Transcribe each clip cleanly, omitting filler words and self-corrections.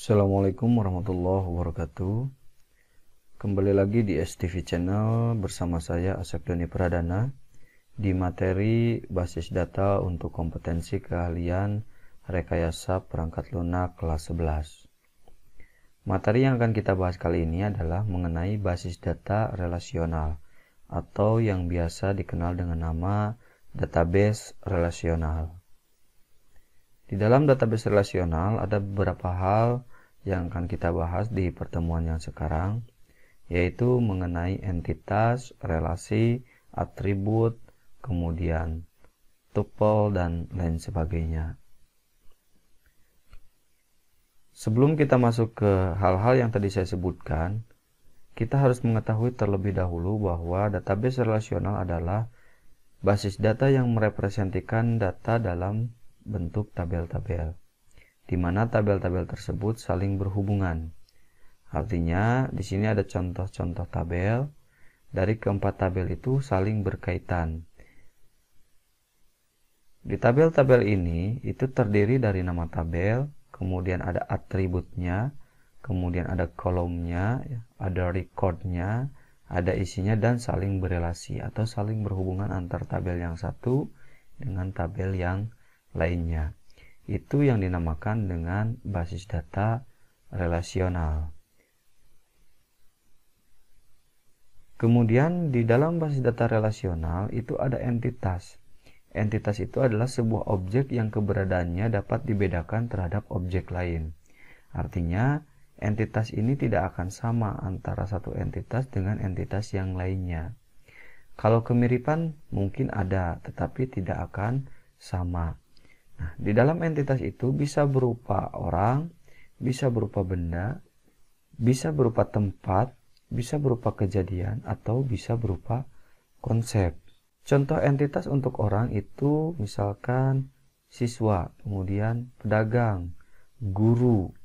Assalamualaikum warahmatullahi wabarakatuh. Kembali lagi di STV Channel bersama saya Asep Doni Pradana di materi basis data untuk kompetensi keahlian rekayasa perangkat lunak kelas 11. Materi yang akan kita bahas kali ini adalah mengenai basis data relasional atau yang biasa dikenal dengan nama database relasional. Di dalam database relasional ada beberapa hal yang akan kita bahas di pertemuan yang sekarang, yaitu mengenai entitas, relasi, atribut, kemudian tuple, dan lain sebagainya. Sebelum kita masuk ke hal-hal yang tadi saya sebutkan, kita harus mengetahui terlebih dahulu bahwa database relasional adalah basis data yang merepresentasikan data dalam bentuk tabel-tabel, di mana tabel-tabel tersebut saling berhubungan. Artinya, di sini ada contoh-contoh tabel. Dari keempat tabel itu saling berkaitan. Di tabel-tabel ini itu terdiri dari nama tabel, kemudian ada atributnya, kemudian ada kolomnya, ada recordnya, ada isinya, dan saling berelasi atau saling berhubungan antar tabel yang satu dengan tabel yang lainnya. Itu yang dinamakan dengan basis data relasional. Kemudian di dalam basis data relasional itu ada entitas. Entitas itu adalah sebuah objek yang keberadaannya dapat dibedakan terhadap objek lain. Artinya, entitas ini tidak akan sama antara satu entitas dengan entitas yang lainnya. Kalau kemiripan mungkin ada, tetapi tidak akan sama. Nah, di dalam entitas itu bisa berupa orang, bisa berupa benda, bisa berupa tempat, bisa berupa kejadian, atau bisa berupa konsep. Contoh entitas untuk orang itu misalkan siswa, kemudian pedagang, guru,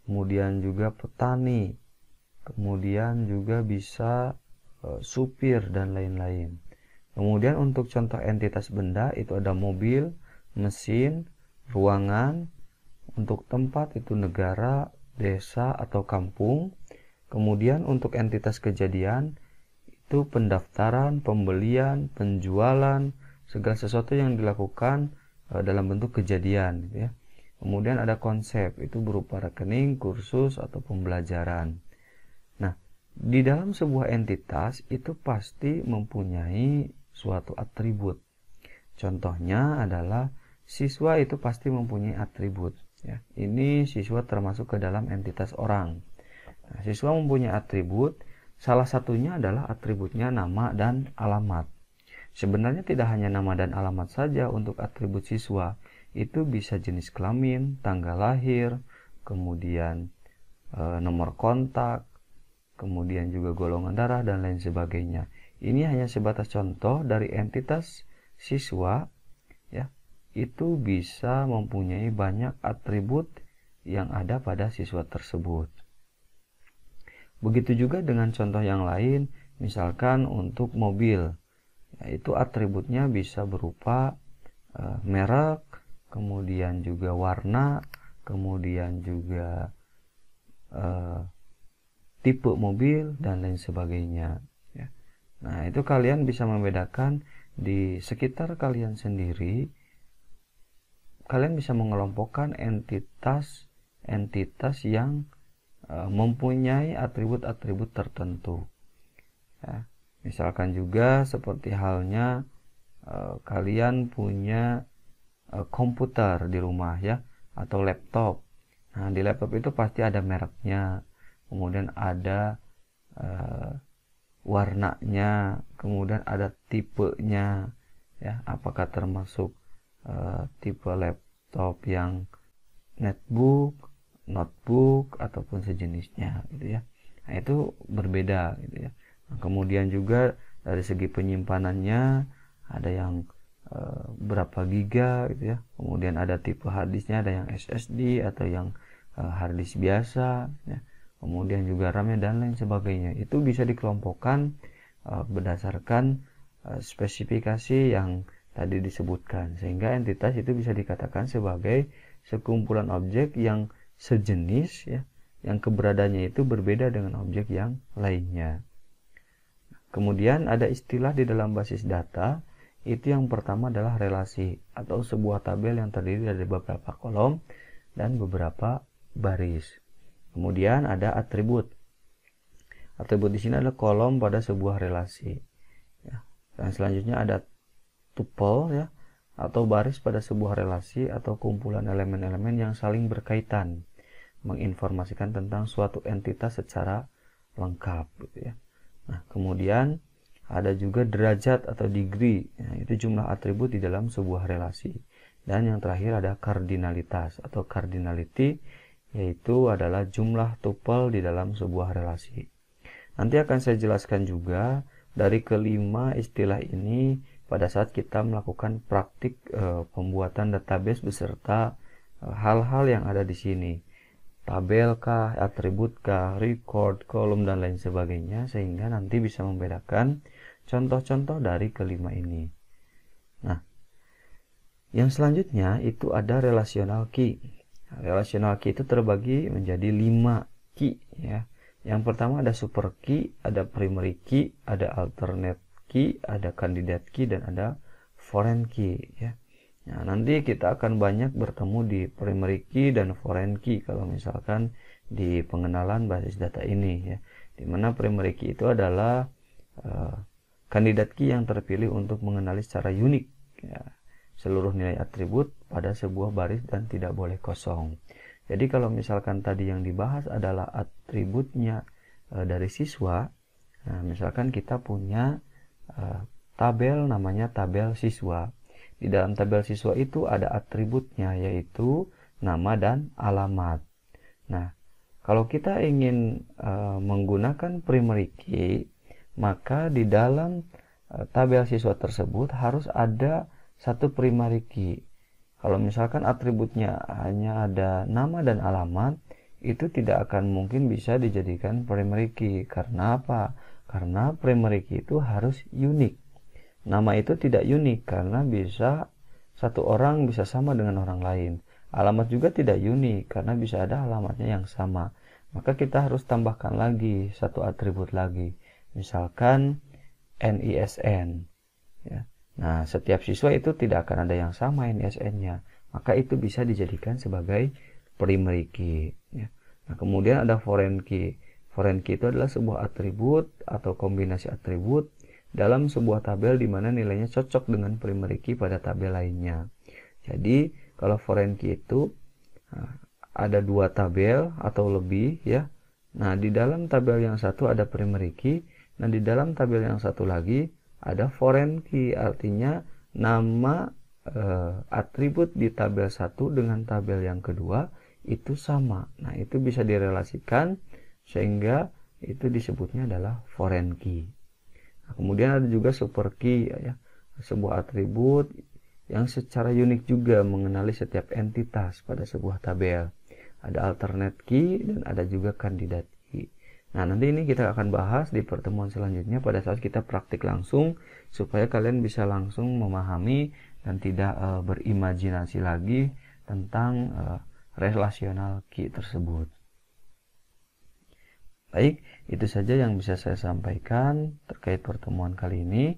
kemudian juga petani, kemudian juga bisa supir, dan lain-lain. Kemudian untuk contoh entitas benda itu ada mobil, mesin, ruangan. Untuk tempat itu negara, desa, atau kampung. Kemudian untuk entitas kejadian itu pendaftaran, pembelian, penjualan, segala sesuatu yang dilakukan dalam bentuk kejadian, gitu ya. Kemudian ada konsep, itu berupa rekening, kursus, atau pembelajaran. Nah, di dalam sebuah entitas itu pasti mempunyai suatu atribut. Contohnya adalah siswa itu pasti mempunyai atribut. Ya. Ini siswa termasuk ke dalam entitas orang. Nah, siswa mempunyai atribut, salah satunya adalah atributnya nama dan alamat. Sebenarnya tidak hanya nama dan alamat saja untuk atribut siswa, itu bisa jenis kelamin, tanggal lahir, kemudian nomor kontak, kemudian juga golongan darah, dan lain sebagainya. Ini hanya sebatas contoh dari entitas siswa, ya, itu bisa mempunyai banyak atribut yang ada pada siswa tersebut. Begitu juga dengan contoh yang lain, misalkan untuk mobil, yaitu atributnya bisa berupa merek, kemudian juga warna, kemudian juga tipe mobil, dan lain sebagainya. Ya. Nah, itu kalian bisa membedakan di sekitar kalian sendiri. Kalian bisa mengelompokkan entitas yang mempunyai atribut-atribut tertentu. Ya. Misalkan juga seperti halnya kalian punya komputer di rumah, ya, atau laptop. Nah, di laptop itu pasti ada mereknya, kemudian ada warnanya, kemudian ada tipenya, ya, apakah termasuk tipe laptop yang netbook, notebook, ataupun sejenisnya, gitu ya. Nah, itu berbeda, gitu ya. Nah, kemudian juga dari segi penyimpanannya ada yang berapa giga, gitu ya. Kemudian ada tipe harddisknya, ada yang SSD atau yang harddisk biasa, ya. Kemudian juga RAM-nya dan lain sebagainya. Itu bisa dikelompokkan berdasarkan spesifikasi yang tadi disebutkan, sehingga entitas itu bisa dikatakan sebagai sekumpulan objek yang sejenis ya, yang keberadaannya itu berbeda dengan objek yang lainnya. Kemudian ada istilah di dalam basis data, itu yang pertama adalah relasi atau sebuah tabel yang terdiri dari beberapa kolom dan beberapa baris. Kemudian ada atribut. Atribut di sini adalah kolom pada sebuah relasi. Ya. Dan selanjutnya ada tuple ya, atau baris pada sebuah relasi atau kumpulan elemen-elemen yang saling berkaitan, menginformasikan tentang suatu entitas secara lengkap gitu ya. Nah, kemudian ada juga derajat atau degree, ya, itu jumlah atribut di dalam sebuah relasi. Dan yang terakhir ada kardinalitas atau cardinality, yaitu adalah jumlah tuple di dalam sebuah relasi. Nanti akan saya jelaskan juga dari kelima istilah ini pada saat kita melakukan praktik pembuatan database beserta hal-hal yang ada di sini. Tabel kah, atribut kah, record, kolom, dan lain sebagainya, sehingga nanti bisa membedakan contoh-contoh dari kelima ini. Nah, yang selanjutnya itu ada relational key. Relational key itu terbagi menjadi 5 key ya. Yang pertama ada super key, ada primary key, ada alternate key, ada candidate key, dan ada foreign key ya. Nah, nanti kita akan banyak bertemu di primary key dan foreign key kalau misalkan di pengenalan basis data ini ya. Dimana primary key itu adalah candidate key yang terpilih untuk mengenali secara unik ya, seluruh nilai atribut pada sebuah baris dan tidak boleh kosong. Jadi kalau misalkan tadi yang dibahas adalah atributnya dari siswa, nah misalkan kita punya tabel namanya tabel siswa. Di dalam tabel siswa itu ada atributnya, yaitu nama dan alamat. Nah, kalau kita ingin menggunakan primary key, maka di dalam tabel siswa tersebut harus ada satu primary key. Kalau misalkan atributnya hanya ada nama dan alamat, itu tidak akan mungkin bisa dijadikan primary key. Karena apa? Karena primary key itu harus unik. Nama itu tidak unik karena bisa satu orang bisa sama dengan orang lain. Alamat juga tidak unik karena bisa ada alamatnya yang sama. Maka kita harus tambahkan lagi satu atribut lagi. Misalkan NISN. Ya. Nah, setiap siswa itu tidak akan ada yang sama NISN-nya. Maka itu bisa dijadikan sebagai primary key. Ya. Nah, kemudian ada foreign key. Foreign key itu adalah sebuah atribut atau kombinasi atribut dalam sebuah tabel di mana nilainya cocok dengan primary key pada tabel lainnya. Jadi kalau foreign key itu ada dua tabel atau lebih ya. Nah, di dalam tabel yang satu ada primary key dan di dalam tabel yang satu lagi ada foreign key, artinya nama atribut di tabel satu dengan tabel yang kedua itu sama. Nah, itu bisa direlasikan sehingga itu disebutnya adalah foreign key. Nah, kemudian ada juga super key ya, sebuah atribut yang secara unik juga mengenali setiap entitas pada sebuah tabel. Ada alternate key dan ada juga candidate key. Nah, nanti ini kita akan bahas di pertemuan selanjutnya pada saat kita praktik langsung supaya kalian bisa langsung memahami dan tidak berimajinasi lagi tentang relational key tersebut. Baik, itu saja yang bisa saya sampaikan terkait pertemuan kali ini.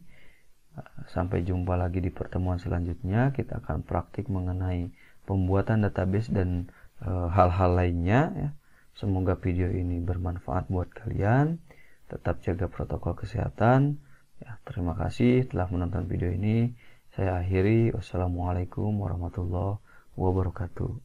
Sampai jumpa lagi di pertemuan selanjutnya. Kita akan praktik mengenai pembuatan database dan hal-hal lainnya ya. Semoga video ini bermanfaat buat kalian. Tetap jaga protokol kesehatan ya. Terima kasih telah menonton video ini. Saya akhiri. Wassalamualaikum warahmatullahi wabarakatuh.